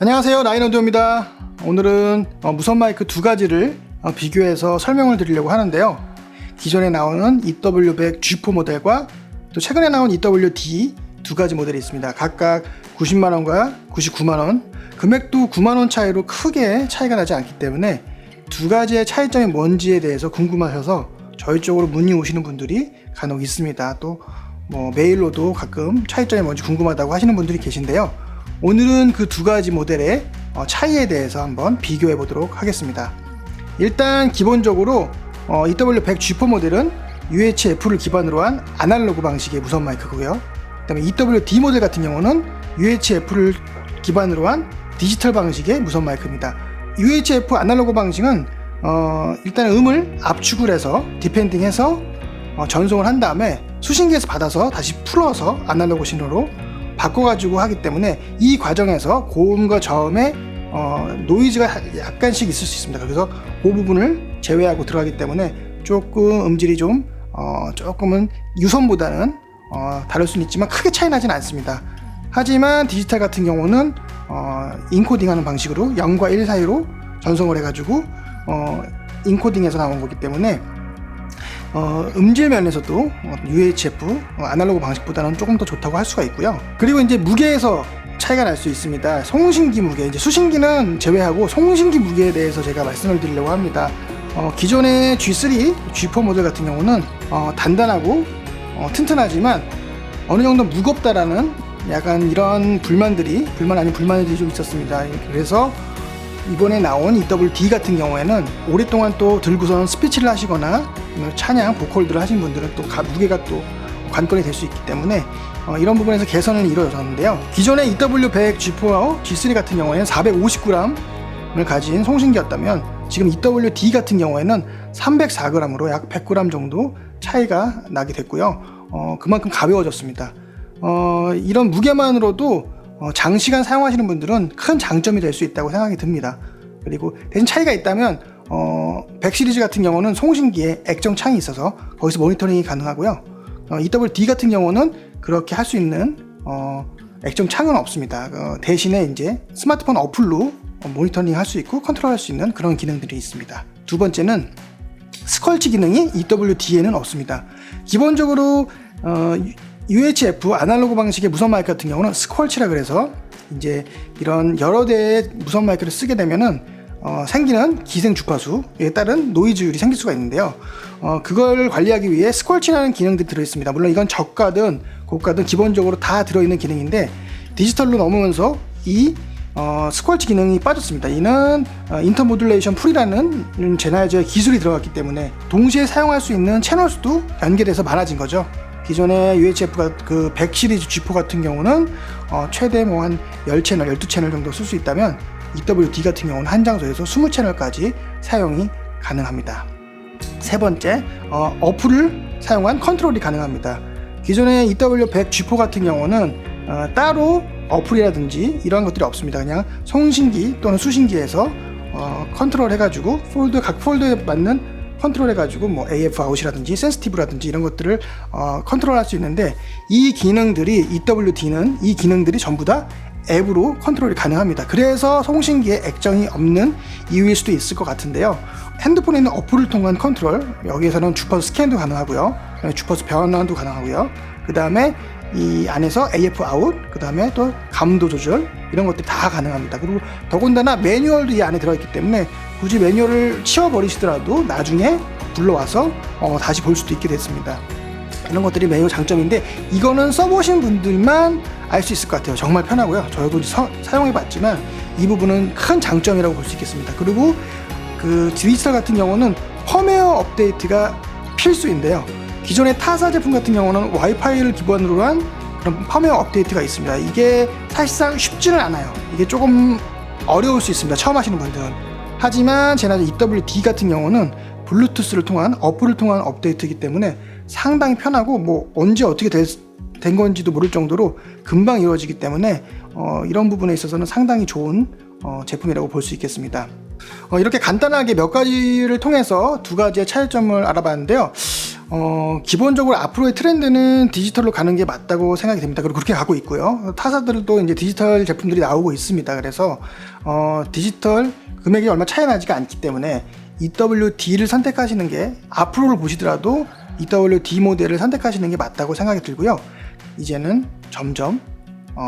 안녕하세요, 나인어두입니다. 오늘은 무선 마이크 두 가지를 비교해서 설명을 드리려고 하는데요. 기존에 나오는 EW100 G4 모델과 또 최근에 나온 EWD 두 가지 모델이 있습니다. 각각 90만원과 99만원, 금액도 9만원 차이로 크게 차이가 나지 않기 때문에 두 가지의 차이점이 뭔지에 대해서 궁금하셔서 저희 쪽으로 문의 오시는 분들이 간혹 있습니다. 또 메일로도 가끔 차이점이 뭔지 궁금하다고 하시는 분들이 계신데요. 오늘은 그 두 가지 모델의 차이에 대해서 한번 비교해 보도록 하겠습니다. 일단 기본적으로 EW100 G4 모델은 UHF를 기반으로 한 아날로그 방식의 무선 마이크고요. 그 다음에 EWD 모델 같은 경우는 UHF를 기반으로 한 디지털 방식의 무선 마이크입니다. UHF 아날로그 방식은 일단 음을 압축을 해서 디펜딩해서 전송을 한 다음에 수신기에서 받아서 다시 풀어서 아날로그 신호로 바꿔가지고 하기 때문에 이 과정에서 고음과 저음의 노이즈가 약간씩 있을 수 있습니다. 그래서 그 부분을 제외하고 들어가기 때문에 조금 음질이 조금은 유선보다는 다를 수는 있지만 크게 차이 나진 않습니다. 하지만 디지털 같은 경우는 인코딩하는 방식으로 0과 1 사이로 전송을 해가지고 인코딩해서 나온 거기 때문에 음질 면에서도 UHF 아날로그 방식보다는 조금 더 좋다고 할 수가 있고요. 그리고 이제 무게에서 차이가 날 수 있습니다. 송신기 무게, 이제 수신기는 제외하고 송신기 무게에 대해서 제가 말씀을 드리려고 합니다. 기존의 G3, G4 모델 같은 경우는 단단하고 튼튼하지만 어느 정도 무겁다라는 약간 이런 불만들이 좀 있었습니다. 그래서 이번에 나온 EWD 같은 경우에는 오랫동안 또 들고선 스피치를 하시거나 찬양, 보컬들을 하신 분들은 또 무게가 또 관건이 될 수 있기 때문에 이런 부분에서 개선을 이루어졌는데요. 기존의 EW100 G4와 G3 같은 경우에는 450g을 가진 송신기였다면 지금 EWD 같은 경우에는 304g으로 약 100g 정도 차이가 나게 됐고요. 그만큼 가벼워졌습니다. 이런 무게만으로도 장시간 사용하시는 분들은 큰 장점이 될 수 있다고 생각이 듭니다. 그리고 대신 차이가 있다면 100 시리즈 같은 경우는 송신기에 액정 창이 있어서 거기서 모니터링이 가능하고요. EWD 같은 경우는 그렇게 할 수 있는 액정 창은 없습니다. 대신에 이제 스마트폰 어플로 모니터링 할 수 있고 컨트롤 할 수 있는 그런 기능들이 있습니다. 두 번째는 스컬치 기능이 EWD에는 없습니다. 기본적으로 UHF 아날로그 방식의 무선 마이크 같은 경우는 스퀄치라 그래서 이제 이런 여러 대의 무선 마이크를 쓰게 되면은 생기는 기생 주파수에 따른 노이즈율이 생길 수가 있는데요. 그걸 관리하기 위해 스퀄치라는 기능들이 들어있습니다. 물론 이건 저가든 고가든 기본적으로 다 들어있는 기능인데 디지털로 넘으면서 이 스퀄치 기능이 빠졌습니다. 이는 인터모듈레이션 풀이라는 제나이저의 기술이 들어갔기 때문에 동시에 사용할 수 있는 채널 수도 연계돼서 많아진 거죠. 기존의 UHF가 그 100 시리즈 G4 같은 경우는 최대 한 10채널, 12채널 정도 쓸 수 있다면 EWD 같은 경우는 한 장소에서 20채널까지 사용이 가능합니다. 세 번째, 어플을 사용한 컨트롤이 가능합니다. 기존의 EW100 G4 같은 경우는 따로 어플이라든지 이런 것들이 없습니다. 그냥 송신기 또는 수신기에서 컨트롤 해가지고 각 폴더에 맞는 컨트롤 해가지고 AF 아웃이라든지 센시티브라든지 이런 것들을 컨트롤 할 수 있는데 이 기능들이 EWD는 이 기능들이 전부 다 앱으로 컨트롤이 가능합니다. 그래서 송신기에 액정이 없는 이유일 수도 있을 것 같은데요. 핸드폰에 있는 어플을 통한 컨트롤, 여기에서는 주파수 스캔도 가능하고요, 주파수 변환도 가능하고요, 그 다음에 이 안에서 AF 아웃, 그 다음에 또 감도 조절 이런 것들이 다 가능합니다. 그리고 더군다나 매뉴얼도 이 안에 들어있기 때문에 굳이 매뉴얼을 치워버리시더라도 나중에 불러와서 다시 볼 수도 있게 됐습니다. 이런 것들이 매우 장점인데 이거는 써보신 분들만 알 수 있을 것 같아요. 정말 편하고요. 저도 사용해봤지만 이 부분은 큰 장점이라고 볼 수 있겠습니다. 그리고 그 디지털 같은 경우는 펌웨어 업데이트가 필수인데요. 기존의 타사 제품 같은 경우는 와이파이를 기반으로 한 그런 펌웨어 업데이트가 있습니다. 이게 사실상 쉽지는 않아요. 이게 조금 어려울 수 있습니다. 처음 하시는 분들은. 하지만 제나저 EWD 같은 경우는 블루투스를 통한 어플을 통한 업데이트이기 때문에 상당히 편하고 언제 어떻게 된 건지도 모를 정도로 금방 이루어지기 때문에 이런 부분에 있어서는 상당히 좋은 제품이라고 볼 수 있겠습니다. 이렇게 간단하게 몇 가지를 통해서 두 가지의 차이점을 알아봤는데요. 기본적으로 앞으로의 트렌드는 디지털로 가는 게 맞다고 생각이 됩니다. 그리고 그렇게 가고 있고요. 타사들도 이제 디지털 제품들이 나오고 있습니다. 그래서 디지털 금액이 얼마 차이 나지가 않기 때문에 EWD를 선택하시는 게, 앞으로를 보시더라도 EWD 모델을 선택하시는 게 맞다고 생각이 들고요. 이제는 점점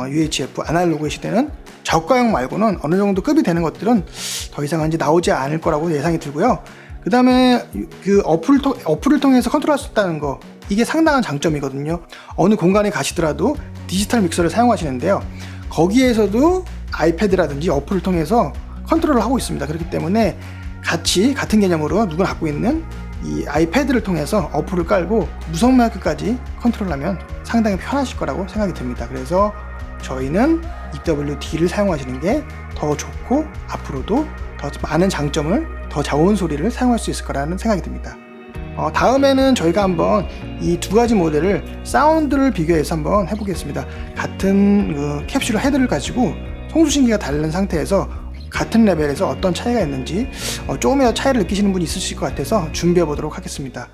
UHF 아날로그의 시대는 저가형 말고는 어느 정도 급이 되는 것들은 더 이상 이제 나오지 않을 거라고 예상이 들고요. 그 다음에 그 어플을 통해서 컨트롤할 수 있다는 거, 이게 상당한 장점이거든요. 어느 공간에 가시더라도 디지털 믹서를 사용하시는데요, 거기에서도 아이패드라든지 어플을 통해서 컨트롤을 하고 있습니다. 그렇기 때문에 같은 개념으로 누구나 갖고 있는 이 아이패드를 통해서 어플을 깔고 무선 마이크까지 컨트롤하면 상당히 편하실 거라고 생각이 듭니다. 그래서 저희는 EWD를 사용하시는 게 더 좋고, 앞으로도 더 많은 장점을, 더 좋은 소리를 사용할 수 있을 거라는 생각이 듭니다. 다음에는 저희가 한번 이 두 가지 모델을 사운드를 비교해서 한번 해보겠습니다. 같은 그 캡슐 헤드를 가지고 송수신기가 다른 상태에서 같은 레벨에서 어떤 차이가 있는지 조금이라도 차이를 느끼시는 분이 있으실 것 같아서 준비해 보도록 하겠습니다.